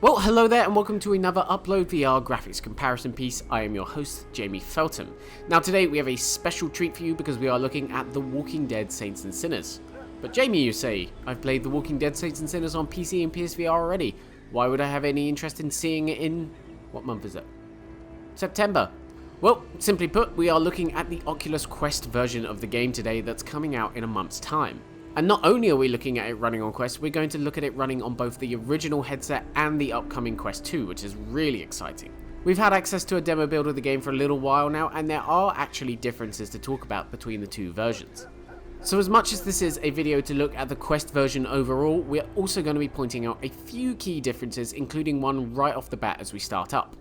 Well, hello there and welcome to another UploadVR graphics comparison piece. I am your host, Jamie Felton. Now today we have a special treat for you because we are looking at The Walking Dead Saints and Sinners. But Jamie, you say, I've played The Walking Dead Saints and Sinners on PC and PSVR already. Why would I have any interest in seeing it in... what month is it? September. Well, simply put, we are looking at the Oculus Quest version of the game today that's coming out in a month's time. And not only are we looking at it running on Quest, we're going to look at it running on both the original headset and the upcoming Quest 2, which is really exciting. We've had access to a demo build of the game for a little while now, and there are actually differences to talk about between the two versions. So as much as this is a video to look at the Quest version overall, we're also going to be pointing out a few key differences, including one right off the bat as we start up.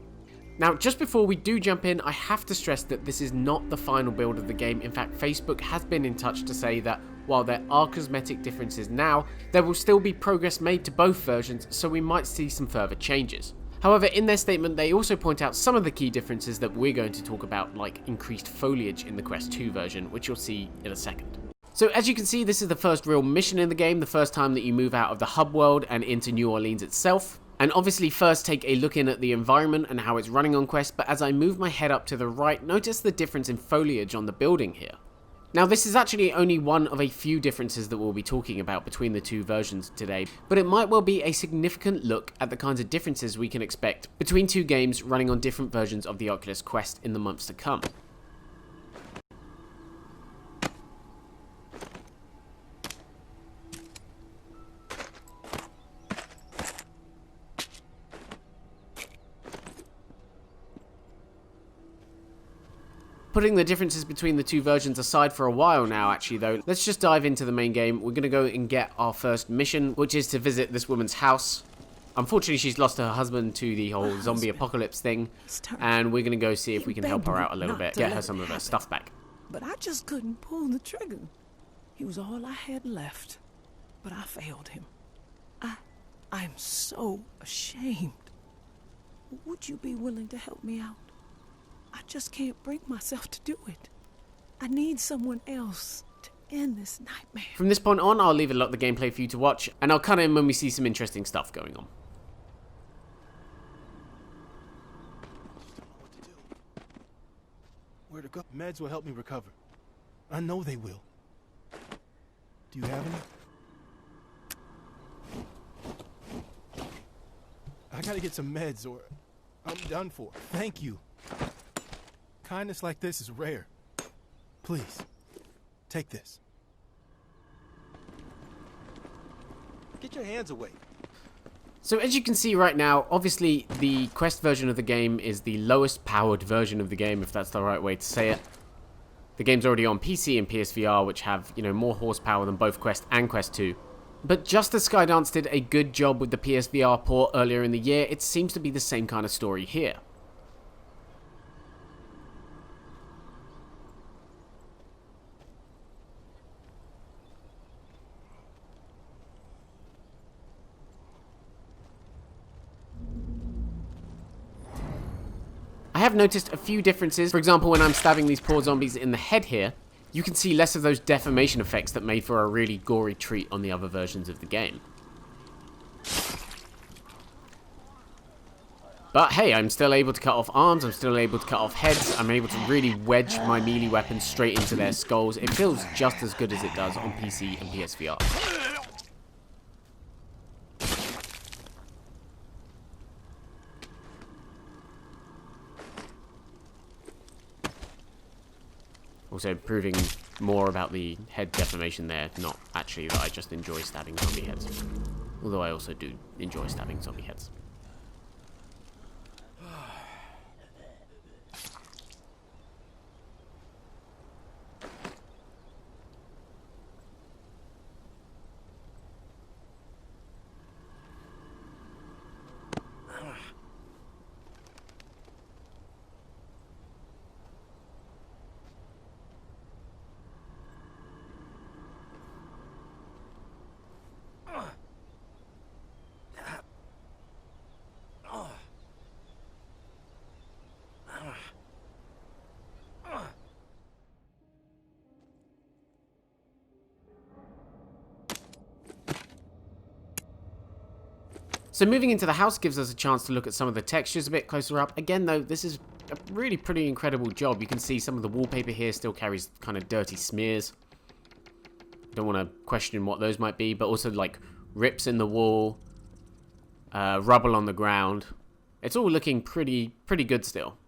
Now, just before we do jump in, I have to stress that this is not the final build of the game. In fact, Facebook has been in touch to say that while there are cosmetic differences now, there will still be progress made to both versions, so we might see some further changes. However, in their statement, they also point out some of the key differences that we're going to talk about, like increased foliage in the Quest 2 version, which you'll see in a second. So as you can see, this is the first real mission in the game, the first time that you move out of the hub world and into New Orleans itself. And obviously first take a look in at the environment and how it's running on Quest, but as I move my head up to the right, notice the difference in foliage on the building here. Now this is actually only one of a few differences that we'll be talking about between the two versions today, but it might well be a significant look at the kinds of differences we can expect between two games running on different versions of the Oculus Quest in the months to come. Putting the differences between the two versions aside for a while now actually though, let's just dive into the main game. We're going to go and get our first mission, which is to visit this woman's house. Unfortunately, she's lost her husband to the whole zombie apocalypse thing, and we're going to go see if we can help her out a little bit, get her some of her stuff back. But I just couldn't pull the trigger. He was all I had left, but I failed him. I'm so ashamed. Would you be willing to help me out? I just can't bring myself to do it. I need someone else to end this nightmare. From this point on, I'll leave a lot of the gameplay for you to watch, and I'll cut in when we see some interesting stuff going on. Where to go? Meds will help me recover. I know they will. Do you have any? I gotta get some meds or I'm done for. Thank you. Kindness like this is rare. Please, take this. Get your hands away. So as you can see right now, obviously the Quest version of the game is the lowest powered version of the game, if that's the right way to say it. The game's already on PC and PSVR, which have, more horsepower than both Quest and Quest 2. But just as Skydance did a good job with the PSVR port earlier in the year, it seems to be the same kind of story here. I have noticed a few differences. For example, when I'm stabbing these poor zombies in the head here, you can see less of those deformation effects that made for a really gory treat on the other versions of the game. But hey, I'm still able to cut off arms, I'm still able to cut off heads, I'm able to really wedge my melee weapon straight into their skulls. It feels just as good as it does on PC and PSVR. Also proving more about the head deformation there, not actually that I just enjoy stabbing zombie heads. Although I also do enjoy stabbing zombie heads. So moving into the house gives us a chance to look at some of the textures a bit closer up. Again though, this is a really pretty incredible job. You can see some of the wallpaper here still carries kind of dirty smears. Don't want to question what those might be, but also like rips in the wall, rubble on the ground. It's all looking pretty good still.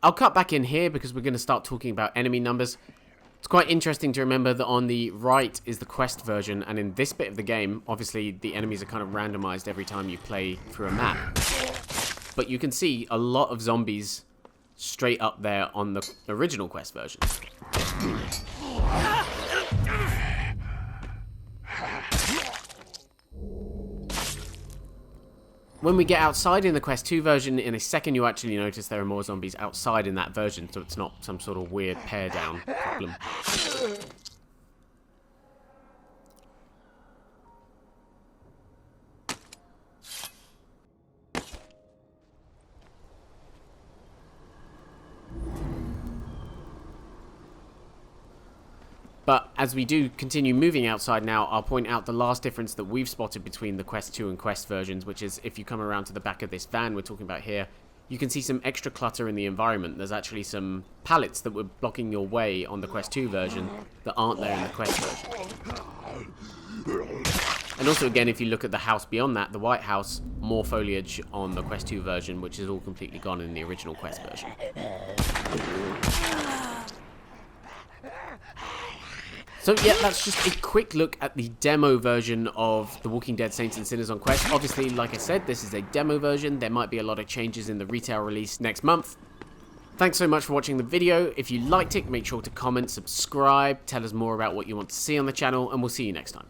I'll cut back in here because we're going to start talking about enemy numbers. It's quite interesting to remember that on the right is the quest version, and in this bit of the game, obviously the enemies are kind of randomized every time you play through a map. But you can see a lot of zombies straight up there on the original quest version. When we get outside in the Quest 2 version, in a second you actually notice there are more zombies outside in that version, so it's not some sort of weird pare down problem. But as we do continue moving outside now, I'll point out the last difference that we've spotted between the Quest 2 and Quest versions, which is if you come around to the back of this van we're talking about here, you can see some extra clutter in the environment. There's actually some pallets that were blocking your way on the Quest 2 version that aren't there in the Quest version. And also again, if you look at the house beyond that, the White House, more foliage on the Quest 2 version, which is all completely gone in the original Quest version. So yeah, that's just a quick look at the demo version of The Walking Dead Saints and Sinners on Quest. Obviously, like I said, this is a demo version. There might be a lot of changes in the retail release next month. Thanks so much for watching the video. If you liked it, make sure to comment, subscribe, tell us more about what you want to see on the channel, and we'll see you next time.